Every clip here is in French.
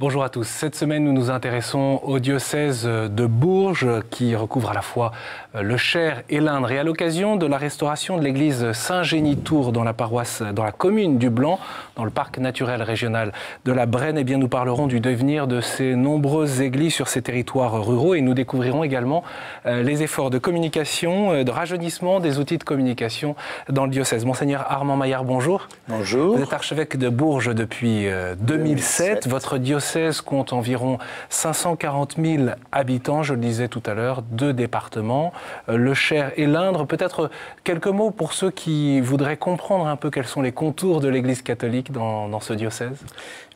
Bonjour à tous. Cette semaine, nous nous intéressons au diocèse de Bourges qui recouvre à la fois le Cher et l'Indre. Et à l'occasion de la restauration de l'église Saint-Génie-Tour dans la commune du Blanc, dans le parc naturel régional de la Brenne, eh bien, nous parlerons du devenir de ces nombreuses églises sur ces territoires ruraux et nous découvrirons également les efforts de communication, de rajeunissement des outils de communication dans le diocèse. Monseigneur Armand Maillard, bonjour. Bonjour. Vous êtes archevêque de Bourges depuis 2007. Votre diocèse compte environ 540 000 habitants, je le disais tout à l'heure, 2 départements, le Cher et l'Indre. Peut-être quelques mots pour ceux qui voudraient comprendre un peu quels sont les contours de l'Église catholique dans ce diocèse.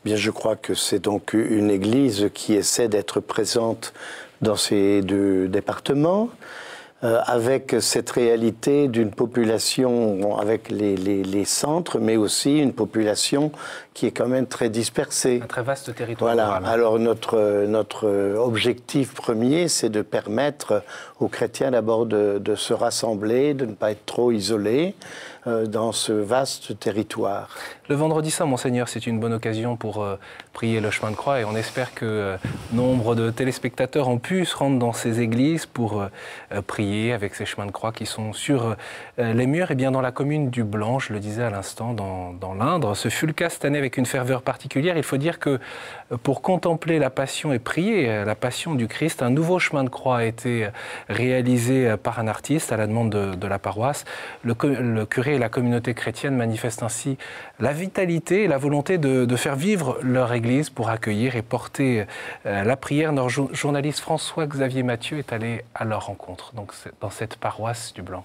Bien, je crois que c'est donc une Église qui essaie d'être présente dans ces 2 départements, avec cette réalité d'une population avec les centres, mais aussi une population qui est quand même très dispersée. Un très vaste territoire. Voilà. Rural. Alors notre objectif premier, c'est de permettre aux chrétiens d'abord de se rassembler, de ne pas être trop isolés dans ce vaste territoire. Le Vendredi Saint, Monseigneur, c'est une bonne occasion pour prier le chemin de croix et on espère que nombre de téléspectateurs ont pu se rendre dans ces églises pour prier avec ces chemins de croix qui sont sur les murs. Et bien dans la commune du Blanc, je le disais à l'instant, dans l'Indre, ce fut le cas cette année avec une ferveur particulière. Il faut dire que pour contempler la passion et prier la passion du Christ, un nouveau chemin de croix a été réalisé par un artiste à la demande de la paroisse. Le curé et la communauté chrétienne manifestent ainsi la vitalité et la volonté de faire vivre leur Église pour accueillir et porter la prière. Notre journaliste François-Xavier Mathieu est allé à leur rencontre, donc dans cette paroisse du Blanc.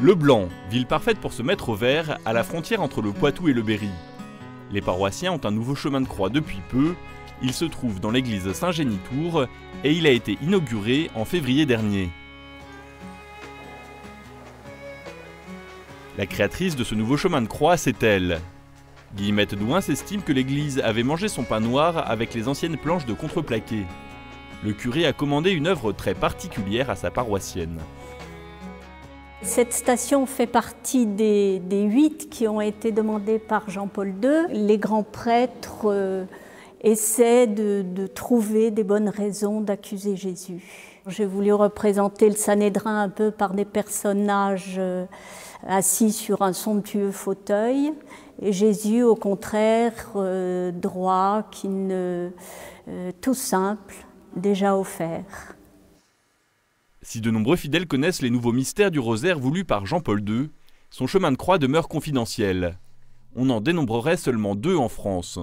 Le Blanc, ville parfaite pour se mettre au vert, à la frontière entre le Poitou et le Berry. Les paroissiens ont un nouveau chemin de croix depuis peu. Il se trouve dans l'église Saint-Génie-Tour et il a été inauguré en février dernier. La créatrice de ce nouveau chemin de croix, c'est elle. Guillemette Douin s'estime que l'église avait mangé son pain noir avec les anciennes planches de contreplaqué. Le curé a commandé une œuvre très particulière à sa paroissienne. Cette station fait partie des 8 qui ont été demandées par Jean-Paul II. Les grands prêtres essaient de trouver des bonnes raisons d'accuser Jésus. J'ai voulu représenter le Sanhédrin un peu par des personnages assis sur un somptueux fauteuil, et Jésus, au contraire, droit, tout simple, déjà offert. Si de nombreux fidèles connaissent les nouveaux mystères du rosaire voulus par Jean-Paul II, son chemin de croix demeure confidentiel. On en dénombrerait seulement 2 en France.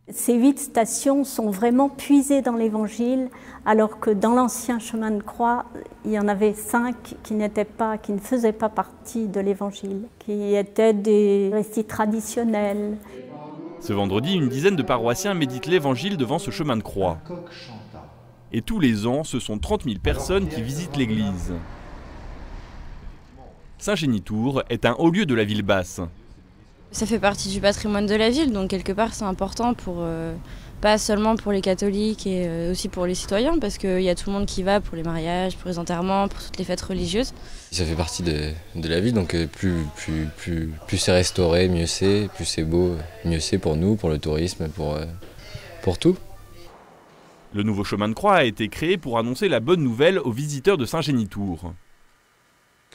Ces 8 stations sont vraiment puisées dans l'Évangile, alors que dans l'ancien chemin de croix, il y en avait 5 qui ne faisaient pas partie de l'Évangile, qui étaient des récits traditionnels. Ce vendredi, une dizaine de paroissiens méditent l'Évangile devant ce chemin de croix. Et tous les ans, ce sont 30 000 personnes qui visitent l'église. Saint-Génie-Tour est un haut lieu de la ville basse. Ça fait partie du patrimoine de la ville, donc quelque part c'est important pas seulement pour les catholiques et aussi pour les citoyens, parce qu'il y a tout le monde qui va pour les mariages, pour les enterrements, pour toutes les fêtes religieuses. Ça fait partie de la ville, donc plus c'est restauré, mieux c'est, plus c'est beau, mieux c'est pour nous, pour le tourisme, pour tout. Le nouveau chemin de croix a été créé pour annoncer la bonne nouvelle aux visiteurs de Saint-Génie-Tour.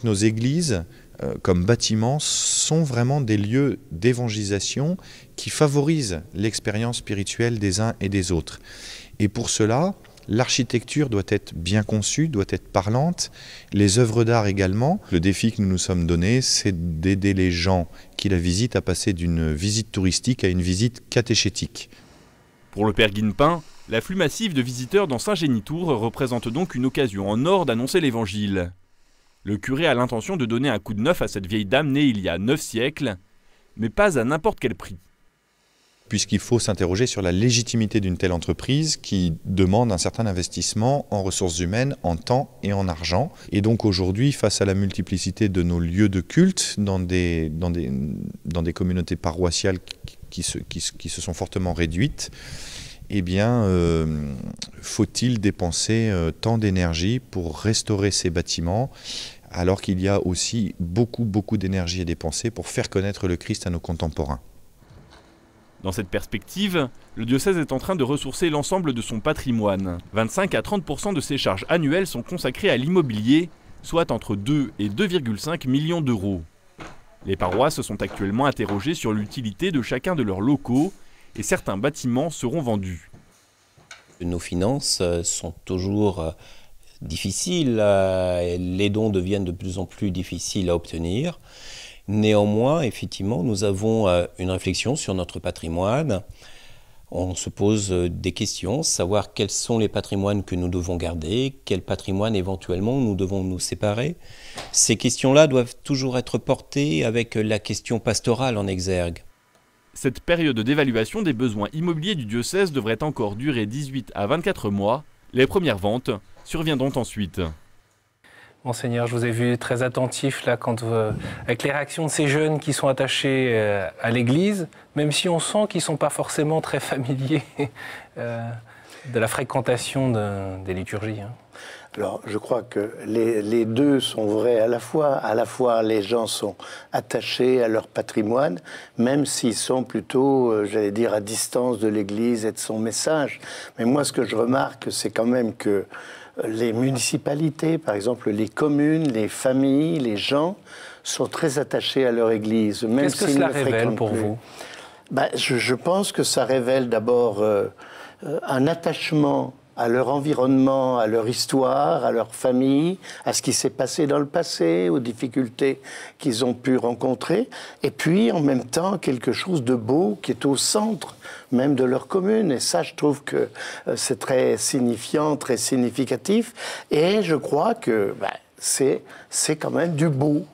Nos églises, comme bâtiments, sont vraiment des lieux d'évangélisation qui favorisent l'expérience spirituelle des uns et des autres. Et pour cela, l'architecture doit être bien conçue, doit être parlante, les œuvres d'art également. Le défi que nous nous sommes donné, c'est d'aider les gens qui la visitent à passer d'une visite touristique à une visite catéchétique. Pour le père Guinepin, l'afflux massif de visiteurs dans Saint-Génie-Tour représente donc une occasion en or d'annoncer l'Évangile. Le curé a l'intention de donner un coup de neuf à cette vieille dame née il y a 9 siècles, mais pas à n'importe quel prix. Puisqu'il faut s'interroger sur la légitimité d'une telle entreprise qui demande un certain investissement en ressources humaines, en temps et en argent. Et donc aujourd'hui, face à la multiplicité de nos lieux de culte dans des communautés paroissiales qui se sont fortement réduites, eh bien, faut-il dépenser tant d'énergie pour restaurer ces bâtiments alors qu'il y a aussi beaucoup d'énergie à dépenser pour faire connaître le Christ à nos contemporains. Dans cette perspective, le diocèse est en train de ressourcer l'ensemble de son patrimoine. 25 à 30% de ses charges annuelles sont consacrées à l'immobilier, soit entre 2 et 2,5 millions d'euros. Les paroisses sont actuellement interrogées sur l'utilité de chacun de leurs locaux et certains bâtiments seront vendus. Nos finances sont toujours difficiles, les dons deviennent de plus en plus difficiles à obtenir. Néanmoins, effectivement, nous avons une réflexion sur notre patrimoine. On se pose des questions, savoir quels sont les patrimoines que nous devons garder, quel patrimoine éventuellement nous devons nous séparer. Ces questions-là doivent toujours être portées avec la question pastorale en exergue. Cette période d'évaluation des besoins immobiliers du diocèse devrait encore durer 18 à 24 mois. Les premières ventes surviendront ensuite. Monseigneur, je vous ai vu très attentif là, avec les réactions de ces jeunes qui sont attachés à l'Église, même si on sent qu'ils ne sont pas forcément très familiers de la fréquentation des liturgies. Alors, je crois que les deux sont vrais à la fois. À la fois, les gens sont attachés à leur patrimoine, même s'ils sont plutôt, j'allais dire, à distance de l'Église et de son message. Mais moi, ce que je remarque, c'est quand même que les municipalités, par exemple les communes, les familles, les gens sont très attachés à leur Église. Qu'est-ce que cela révèle pour vous ? Je pense que ça révèle d'abord un attachement à leur environnement, à leur histoire, à leur famille, à ce qui s'est passé dans le passé, aux difficultés qu'ils ont pu rencontrer, et puis en même temps quelque chose de beau qui est au centre même de leur commune. Et ça, je trouve que c'est très signifiant, très significatif, et je crois que c'est quand même du beau.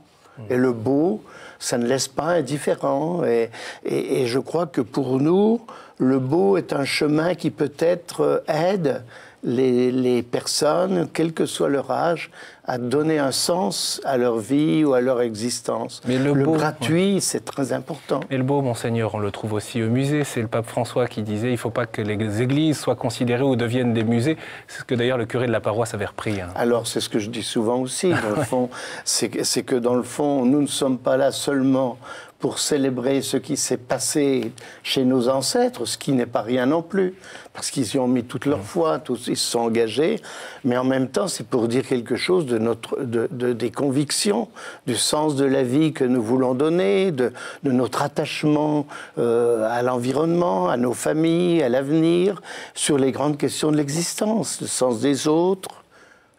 Et le beau, ça ne laisse pas indifférent. Et je crois que pour nous, le beau est un chemin qui peut-être aide les personnes, quel que soit leur âge, à donner un sens à leur vie ou à leur existence. Mais le beau, gratuit, c'est très important. Et le beau, Monseigneur, on le trouve aussi au musée. C'est le pape François qui disait il ne faut pas que les églises soient considérées ou deviennent des musées. C'est ce que d'ailleurs le curé de la paroisse avait repris. Alors, c'est ce que je dis souvent aussi, dans le fond. C'est que dans le fond, nous ne sommes pas là seulement pour célébrer ce qui s'est passé chez nos ancêtres, ce qui n'est pas rien non plus, parce qu'ils y ont mis toute leur foi, ils se sont engagés, mais en même temps, c'est pour dire quelque chose des convictions, du sens de la vie que nous voulons donner, de notre attachement à l'environnement, à nos familles, à l'avenir, sur les grandes questions de l'existence, le sens des autres,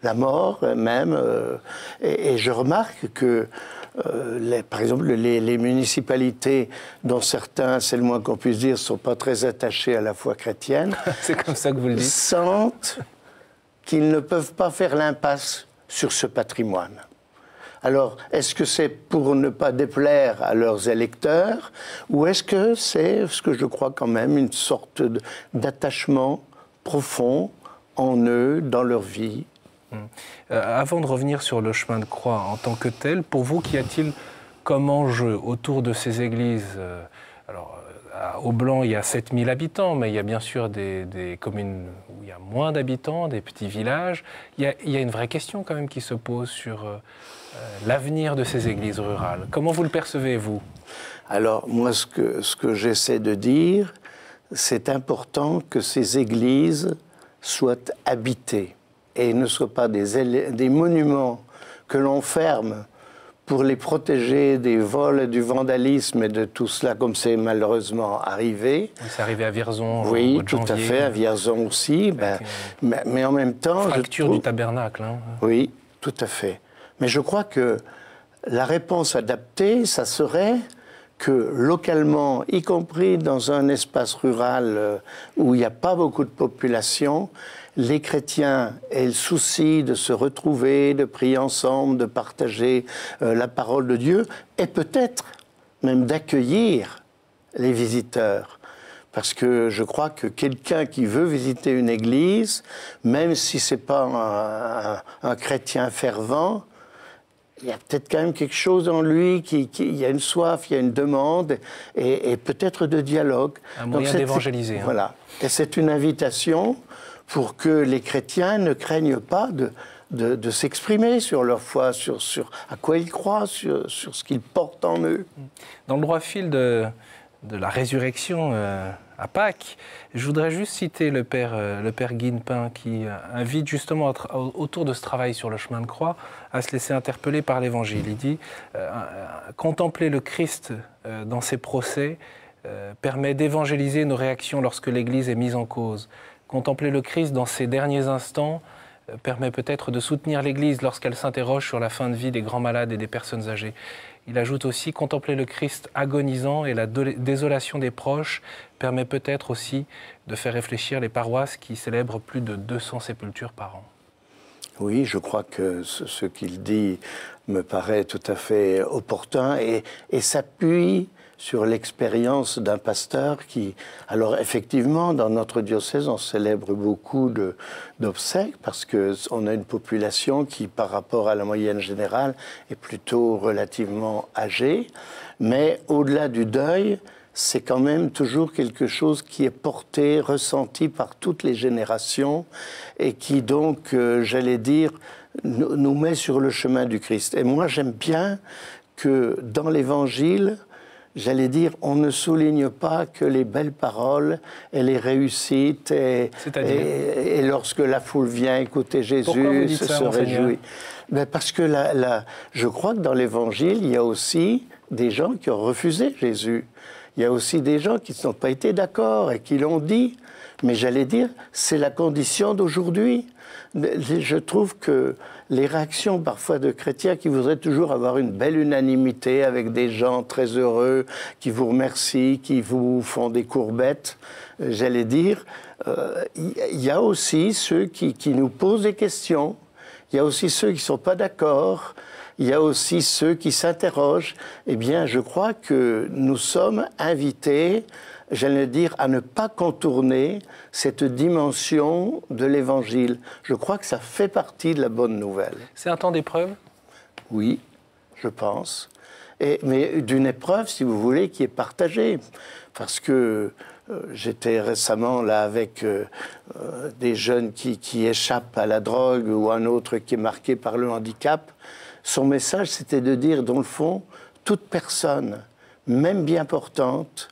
la mort même. Et je remarque que par exemple, les municipalités, dont certains, c'est le moins qu'on puisse dire, ne sont pas très attachés à la foi chrétienne, c'est comme ça que vous le dites, sentent qu'ils ne peuvent pas faire l'impasse sur ce patrimoine. Alors, est-ce que c'est pour ne pas déplaire à leurs électeurs, ou est-ce que c'est, ce que je crois quand même, une sorte d'attachement profond en eux, dans leur vie ? Avant de revenir sur le chemin de croix en tant que tel, pour vous, qu'y a-t-il comme enjeu autour de ces églises ? Alors, à Aublanc, il y a 7000 habitants, mais il y a bien sûr des communes où il y a moins d'habitants, des petits villages. Il y a une vraie question quand même qui se pose sur l'avenir de ces églises rurales. Comment vous le percevez, vous ? Alors, moi, ce que j'essaie de dire, c'est important que ces églises soient habitées et ne soient pas des monuments que l'on ferme pour les protéger des vols et du vandalisme et de tout cela, comme c'est malheureusement arrivé. C'est arrivé à Vierzon. Oui, tout à fait, à Vierzon aussi. Mais en même temps... Fracture du tabernacle. Oui, tout à fait. Mais je crois que la réponse adaptée, ça serait que localement, y compris dans un espace rural où il n'y a pas beaucoup de population, les chrétiens aient le souci de se retrouver, de prier ensemble, de partager la parole de Dieu, et peut-être même d'accueillir les visiteurs. Parce que je crois que quelqu'un qui veut visiter une église, même si ce n'est pas un chrétien fervent, il y a peut-être quand même quelque chose en lui, il y a une soif, il y a une demande, et peut-être de dialogue. Un moyen d'évangéliser. Voilà. Et c'est une invitation pour que les chrétiens ne craignent pas de s'exprimer sur leur foi, sur à quoi ils croient, sur ce qu'ils portent en eux. Dans le droit fil de la résurrection à Pâques, je voudrais juste citer le père Guinepin qui invite justement autour de ce travail sur le chemin de croix à se laisser interpeller par l'Évangile. Il dit contempler le Christ dans ses procès permet d'évangéliser nos réactions lorsque l'Église est mise en cause. Contempler le Christ dans ses derniers instants permet peut-être de soutenir l'Église lorsqu'elle s'interroge sur la fin de vie des grands malades et des personnes âgées. Il ajoute aussi, contempler le Christ agonisant et la désolation des proches permet peut-être aussi de faire réfléchir les paroisses qui célèbrent plus de 200 sépultures par an. Oui, je crois que ce qu'il dit me paraît tout à fait opportun et s'appuie sur l'expérience d'un pasteur qui... Alors effectivement, dans notre diocèse, on célèbre beaucoup d'obsèques parce qu'on a une population qui, par rapport à la moyenne générale, est plutôt relativement âgée. Mais au-delà du deuil, c'est quand même toujours quelque chose qui est porté, ressenti par toutes les générations et qui donc, j'allais dire, nous met sur le chemin du Christ. Et moi, j'aime bien que dans l'Évangile, j'allais dire, on ne souligne pas que les belles paroles et les réussites et lorsque la foule vient écouter Jésus, se réjouit. Ben parce que je crois que dans l'Évangile, il y a aussi des gens qui ont refusé Jésus. Il y a aussi des gens qui n'ont pas été d'accord et qui l'ont dit. Mais j'allais dire, c'est la condition d'aujourd'hui. Je trouve que les réactions parfois de chrétiens qui voudraient toujours avoir une belle unanimité avec des gens très heureux, qui vous remercient, qui vous font des courbettes, j'allais dire, il y a aussi ceux qui nous posent des questions, il y a aussi ceux qui ne sont pas d'accord, il y a aussi ceux qui s'interrogent. Eh bien, je crois que nous sommes invités, j'allais dire, à ne pas contourner cette dimension de l'Évangile. Je crois que ça fait partie de la bonne nouvelle. C'est un temps d'épreuve ? Oui, je pense. Mais d'une épreuve, si vous voulez, qui est partagée. Parce que j'étais récemment là avec des jeunes qui échappent à la drogue ou un autre qui est marqué par le handicap. Son message, c'était de dire, dans le fond, toute personne, même bien portante,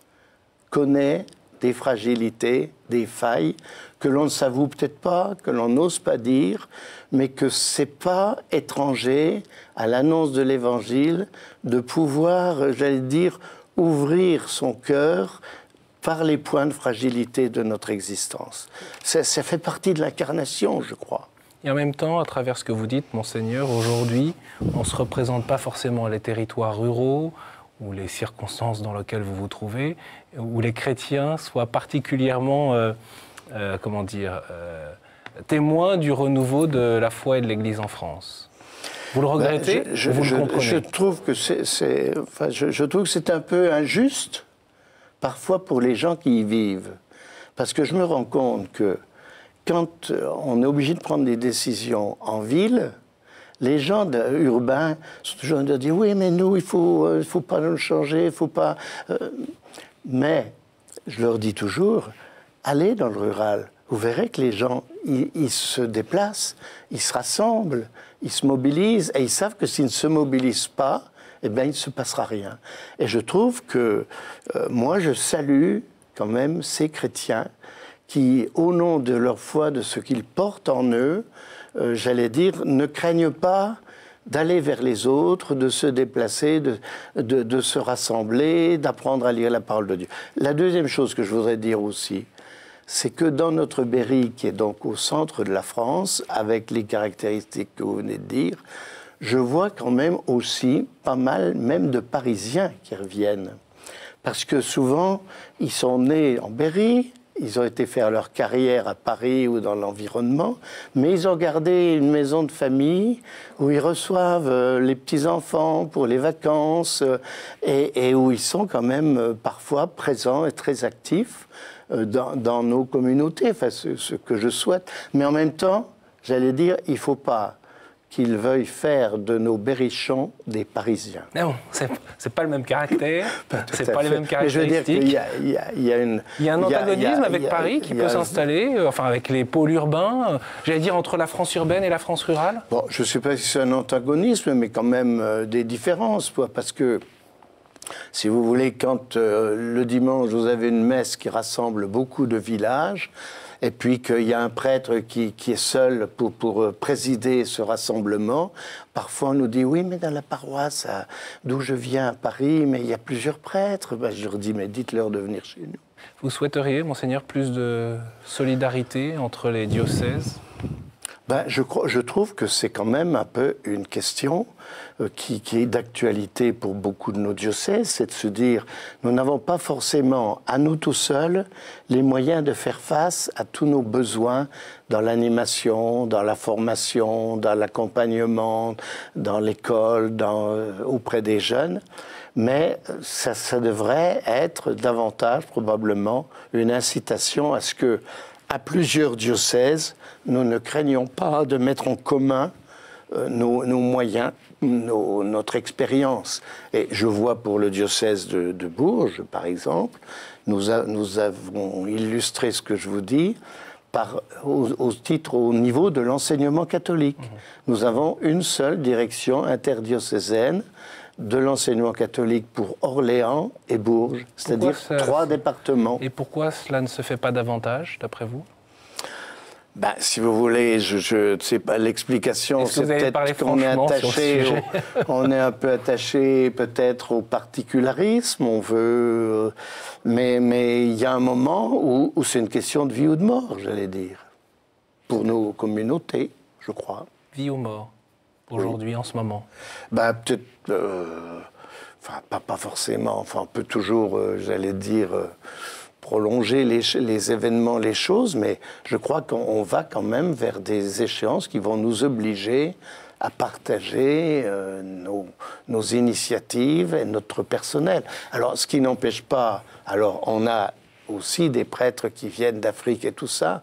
connaît des fragilités, des failles que l'on ne s'avoue peut-être pas, que l'on n'ose pas dire, mais que c'est pas étranger à l'annonce de l'Évangile de pouvoir, j'allais dire, ouvrir son cœur par les points de fragilité de notre existence. Ça fait partie de l'incarnation, je crois. Et en même temps, à travers ce que vous dites, Monseigneur, aujourd'hui, on ne se représente pas forcément les territoires ruraux ou les circonstances dans lesquelles vous vous trouvez, où les chrétiens soient particulièrement, témoins du renouveau de la foi et de l'Église en France. Vous le regrettez ou vous le comprenez ? Je trouve que je trouve que c'est un peu injuste, parfois pour les gens qui y vivent. Parce que je me rends compte que quand on est obligé de prendre des décisions en ville, les gens urbains sont toujours en train de dire « oui, mais nous, il faut pas nous changer, il faut pas... » Mais je leur dis toujours, allez dans le rural. Vous verrez que les gens, ils se déplacent, ils se rassemblent, ils se mobilisent, et ils savent que s'ils ne se mobilisent pas, eh bien, il ne se passera rien. Et je trouve que moi, je salue quand même ces chrétiens qui, au nom de leur foi, de ce qu'ils portent en eux, j'allais dire, ne craignent pas d'aller vers les autres, de se déplacer, de se rassembler, d'apprendre à lire la parole de Dieu. La deuxième chose que je voudrais dire aussi, c'est que dans notre Berry, qui est donc au centre de la France, avec les caractéristiques que vous venez de dire, je vois quand même aussi pas mal, même de Parisiens qui reviennent. Parce que souvent, ils sont nés en Berry, ils ont été faire leur carrière à Paris ou dans l'environnement, mais ils ont gardé une maison de famille où ils reçoivent les petits-enfants pour les vacances et où ils sont quand même parfois présents et très actifs dans nos communautés, enfin ce que je souhaite. Mais en même temps, j'allais dire, il ne faut pas qu'ils veuillent faire de nos berrichons des Parisiens. Non, c'est pas le même caractère, c'est pas les mêmes Mais je veux dire caractéristiques. qu'il y a une... Il y a un antagonisme avec Paris qui peut s'installer, enfin avec les pôles urbains, j'allais dire entre la France urbaine et la France rurale. Bon, je ne sais pas si c'est un antagonisme, mais quand même des différences, parce que, si vous voulez, quand le dimanche, vous avez une messe qui rassemble beaucoup de villages, et puis qu'il y a un prêtre qui est seul pour présider ce rassemblement, parfois on nous dit « Oui, mais dans la paroisse d'où je viens à Paris, mais il y a plusieurs prêtres. » Je leur dis « Mais dites-leur de venir chez nous. » Vous souhaiteriez, Monseigneur, plus de solidarité entre les diocèses ? Je trouve que c'est quand même un peu une question qui est d'actualité pour beaucoup de nos diocèses, c'est de se dire, nous n'avons pas forcément, à nous tout seuls, les moyens de faire face à tous nos besoins dans l'animation, dans la formation, dans l'accompagnement, dans l'école, auprès des jeunes. Mais ça devrait être davantage, probablement, une incitation à ce que, à plusieurs diocèses, nous ne craignons pas de mettre en commun nos moyens, notre expérience. Et je vois pour le diocèse de Bourges, par exemple, nous avons illustré ce que je vous dis au niveau de l'enseignement catholique. Nous avons une seule direction interdiocésaine de l'enseignement catholique pour Orléans et Bourges, c'est-à-dire 3 départements. Et pourquoi cela ne se fait pas davantage, d'après vous ? Si vous voulez, je sais pas, l'explication, c'est peut-être qu'on est attaché, on est un peu attaché peut-être au particularisme, on veut, mais il y a un moment où c'est une question de vie ou de mort, j'allais dire, pour nos communautés, je crois. Vie ou mort, aujourd'hui, en ce moment ? Peut-être, pas forcément, on peut toujours, j'allais dire... prolonger les événements, les choses, mais je crois qu'on va quand même vers des échéances qui vont nous obliger à partager nos initiatives et notre personnel. Alors, ce qui n'empêche pas... Alors, on a aussi des prêtres qui viennent d'Afrique et tout ça,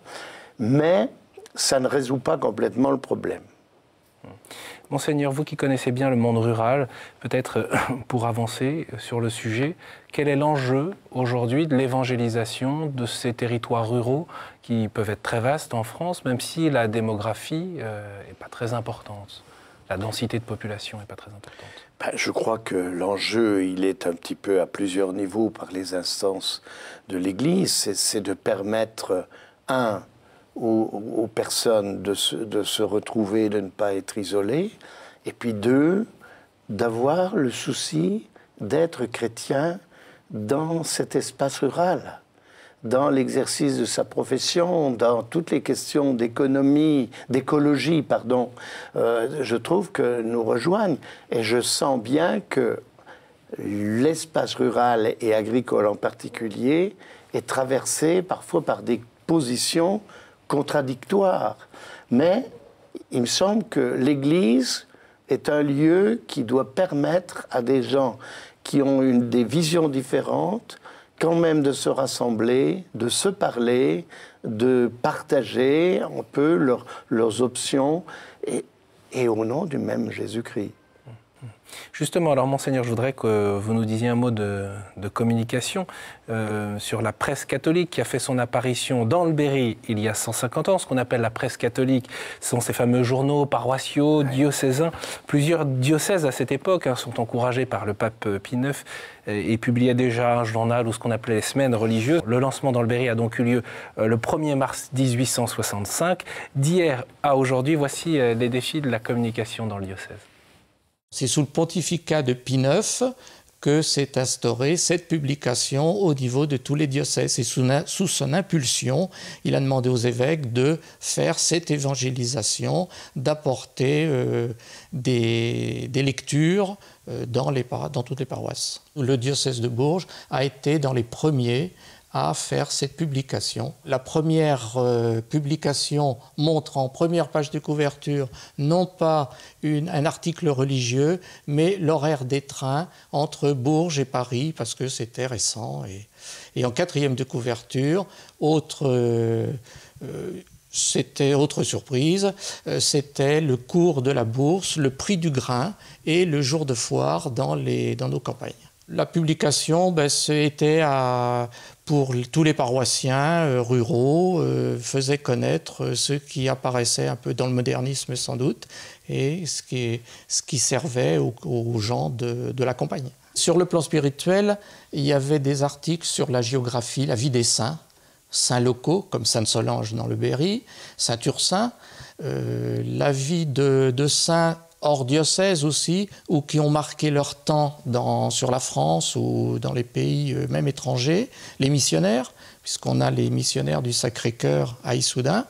mais ça ne résout pas complètement le problème. Monseigneur, vous qui connaissez bien le monde rural, peut-être pour avancer sur le sujet, quel est l'enjeu aujourd'hui de l'évangélisation de ces territoires ruraux qui peuvent être très vastes en France, même si la démographie n'est pas très importante, la densité de population n'est pas très importante ? Je crois que l'enjeu, il est un petit peu à plusieurs niveaux par les instances de l'Église. C'est de permettre, aux personnes de se retrouver, de ne pas être isolées, et puis 2, d'avoir le souci d'être chrétien dans cet espace rural, dans l'exercice de sa profession, dans toutes les questions d'écologie, je trouve que nous rejoignent, et je sens bien que l'espace rural et agricole en particulier est traversé parfois par des positions contradictoire. Mais il me semble que l'Église est un lieu qui doit permettre à des gens qui ont des visions différentes quand même de se rassembler, de se parler, de partager un peu leurs options et au nom du même Jésus-Christ. Justement, alors Monseigneur, je voudrais que vous nous disiez un mot de communication sur la presse catholique qui a fait son apparition dans le Berry il y a 150 ans. Ce qu'on appelle la presse catholique, ce sont ces fameux journaux paroissiaux, diocésains. Plusieurs diocèses à cette époque sont encouragés par le pape Pie IX et publiaient déjà un journal ou ce qu'on appelait les semaines religieuses. Le lancement dans le Berry a donc eu lieu le 1er mars 1865. D'hier à aujourd'hui, voici les défis de la communication dans le diocèse. C'est sous le pontificat de Pie IX que s'est instaurée cette publication au niveau de tous les diocèses. Et sous son impulsion, il a demandé aux évêques de faire cette évangélisation, d'apporter des lectures dans toutes les paroisses. Le diocèse de Bourges a été dans les premiers à faire cette publication. La première publication montre en première page de couverture non pas un article religieux, mais l'horaire des trains entre Bourges et Paris, parce que c'était récent. Et en quatrième de couverture, autre C'était, autre surprise, c'était le cours de la bourse, le prix du grain et le jour de foire dans nos campagnes. La publication, c'était pour tous les paroissiens ruraux, faisait connaître ce qui apparaissait un peu dans le modernisme sans doute, et ce qui servait aux gens de la campagne. Sur le plan spirituel, il y avait des articles sur la géographie, la vie des saints locaux, comme Sainte-Solange dans le Berry, Saint-Ursin, la vie de saints hors diocèse aussi, ou qui ont marqué leur temps sur la France ou dans les pays même étrangers, les missionnaires, puisqu'on a les missionnaires du Sacré-Cœur à Issoudun,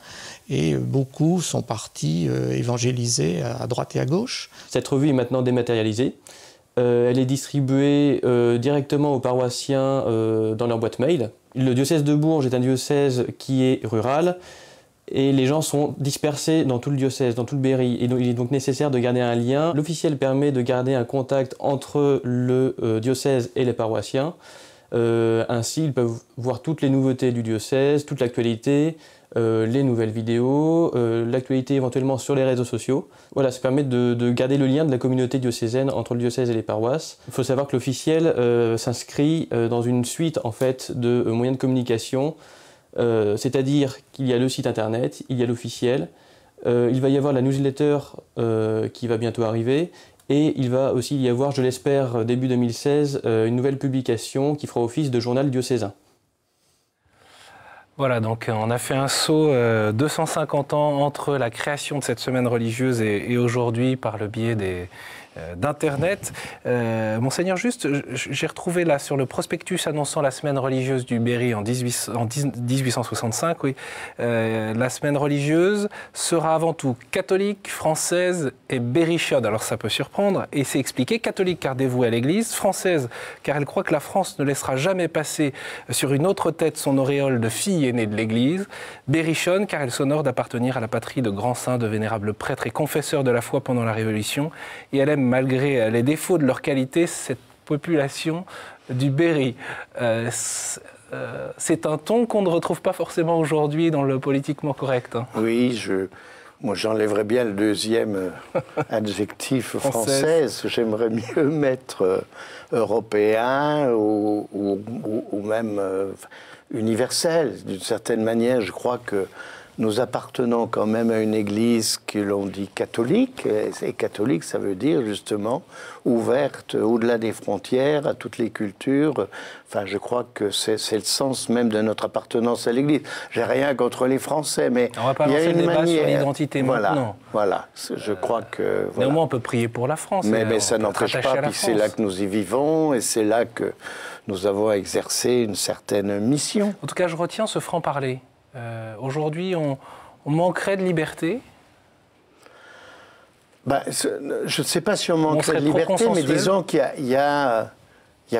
et beaucoup sont partis évangéliser à droite et à gauche. Cette revue est maintenant dématérialisée. Elle est distribuée directement aux paroissiens dans leur boîte mail. Le diocèse de Bourges est un diocèse qui est rural, et les gens sont dispersés dans tout le diocèse, dans tout le Berry, et donc, il est donc nécessaire de garder un lien. L'officiel permet de garder un contact entre le diocèse et les paroissiens. Ainsi, ils peuvent voir toutes les nouveautés du diocèse, toute l'actualité, les nouvelles vidéos, l'actualité éventuellement sur les réseaux sociaux. Voilà, ça permet de garder le lien de la communauté diocésaine entre le diocèse et les paroisses. Il faut savoir que l'officiel s'inscrit dans une suite en fait, de moyens de communication, c'est-à-dire qu'il y a le site internet, il y a l'officiel, il va y avoir la newsletter qui va bientôt arriver, et il va aussi y avoir, je l'espère, début 2016, une nouvelle publication qui fera office de journal diocésain. Voilà, donc on a fait un saut 250 ans entre la création de cette semaine religieuse et aujourd'hui par le biais d'Internet. Monseigneur, juste, j'ai retrouvé là sur le prospectus annonçant la semaine religieuse du Berry en 1865, oui, la semaine religieuse sera avant tout catholique, française et berrichonne. Alors ça peut surprendre, et c'est expliqué: catholique car dévouée à l'Église, française car elle croit que la France ne laissera jamais passer sur une autre tête son auréole de fille aînée de l'Église, berrichonne car elle s'honore d'appartenir à la patrie de grands saints, de vénérables prêtres et confesseurs de la foi pendant la Révolution, et elle aime, malgré les défauts de leur qualité, cette population du Berry. C'est un ton qu'on ne retrouve pas forcément aujourd'hui dans le politiquement correct. Hein. Oui, moi j'enlèverais bien le deuxième adjectif française. J'aimerais mieux mettre européen ou même universel. D'une certaine manière, je crois que nous appartenons quand même à une église que l'on dit catholique, et catholique, ça veut dire justement ouverte au-delà des frontières, à toutes les cultures. Enfin, je crois que c'est le sens même de notre appartenance à l'église. J'ai rien contre les Français, mais on va pas lancer le débat sur l'identité maintenant. Voilà, je crois que... Voilà. Néanmoins, on peut prier pour la France. Mais ça n'empêche pas, puis c'est là que nous y vivons, et c'est là que nous avons exercé une certaine mission. En tout cas, je retiens ce franc-parler. Aujourd'hui, on manquerait de liberté. Je ne sais pas si on manquerait de liberté, mais disons qu'il y a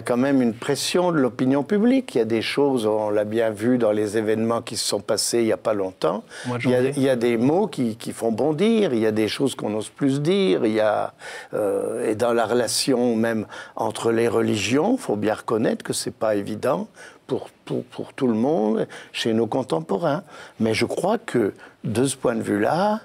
quand même une pression de l'opinion publique. Il y a des choses, on l'a bien vu dans les événements qui se sont passés il n'y a pas longtemps. Il y a des mots qui font bondir, il y a des choses qu'on n'ose plus dire. Et dans la relation même entre les religions, il faut bien reconnaître que ce n'est pas évident pour tout le monde, chez nos contemporains. Mais je crois que, de ce point de vue-là,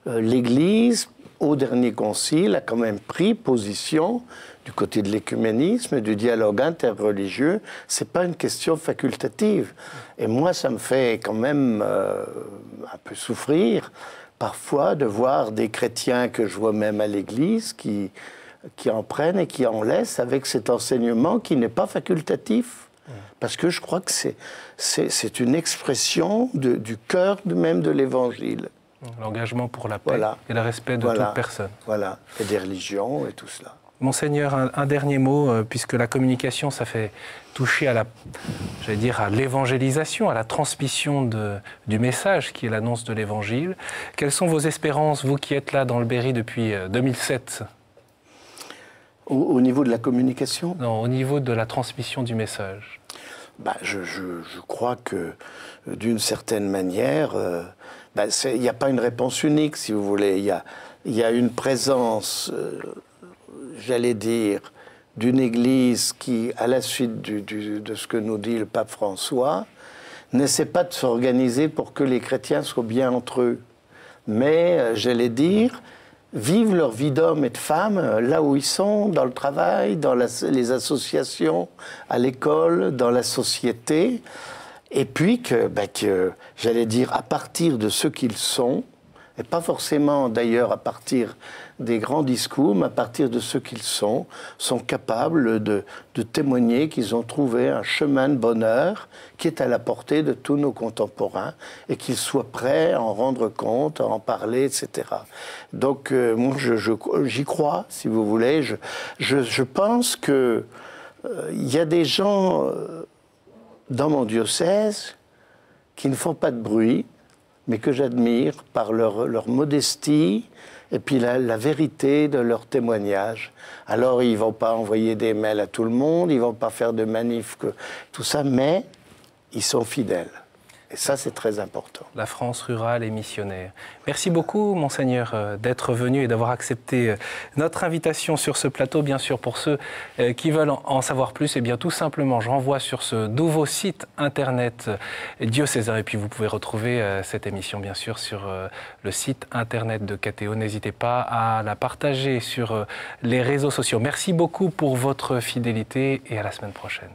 l'Église, au dernier concile, a quand même pris position du côté de l'écuménisme, du dialogue interreligieux. Ce n'est pas une question facultative. Et moi, ça me fait quand même un peu souffrir, parfois, de voir des chrétiens que je vois même à l'Église qui en prennent et qui en laissent avec cet enseignement qui n'est pas facultatif. Parce que je crois que c'est une expression du cœur même de l'Évangile. L'engagement pour la paix et le respect de toute personne. Voilà, et des religions et tout cela. Monseigneur, un dernier mot, puisque la communication, ça fait toucher à l'évangélisation, à la transmission du message qui est l'annonce de l'Évangile. Quelles sont vos espérances, vous qui êtes là dans le Berry depuis 2007 ? Au niveau de la communication ? Non, au niveau de la transmission du message. Je crois que, d'une certaine manière, il n'y a pas une réponse unique, si vous voulez. Il y a une présence, j'allais dire, d'une Église qui, à la suite de ce que nous dit le pape François, n'essaie pas de s'organiser pour que les chrétiens soient bien entre eux. Mais, j'allais dire, vivent leur vie d'homme et de femme là où ils sont, dans le travail, dans les associations, à l'école, dans la société. Et puis que j'allais dire, à partir de ce qu'ils sont, et pas forcément d'ailleurs à partir des grands discours, mais à partir de ce qu'ils sont capables de témoigner qu'ils ont trouvé un chemin de bonheur qui est à la portée de tous nos contemporains et qu'ils soient prêts à en rendre compte, à en parler, etc. Donc moi j'y crois, si vous voulez. Je pense que y a des gens dans mon diocèse qui ne font pas de bruit, mais que j'admire par leur modestie et puis la vérité de leur témoignage. Alors, ils ne vont pas envoyer des mails à tout le monde, ils ne vont pas faire de manifs, tout ça, mais ils sont fidèles. Et ça, c'est très important. La France rurale et missionnaire. Merci beaucoup, Monseigneur, d'être venu et d'avoir accepté notre invitation sur ce plateau. Bien sûr, pour ceux qui veulent en savoir plus, eh bien, tout simplement, je renvoie sur ce nouveau site internet diocésain. Et puis, vous pouvez retrouver cette émission, bien sûr, sur le site internet de KTO. N'hésitez pas à la partager sur les réseaux sociaux. Merci beaucoup pour votre fidélité et à la semaine prochaine.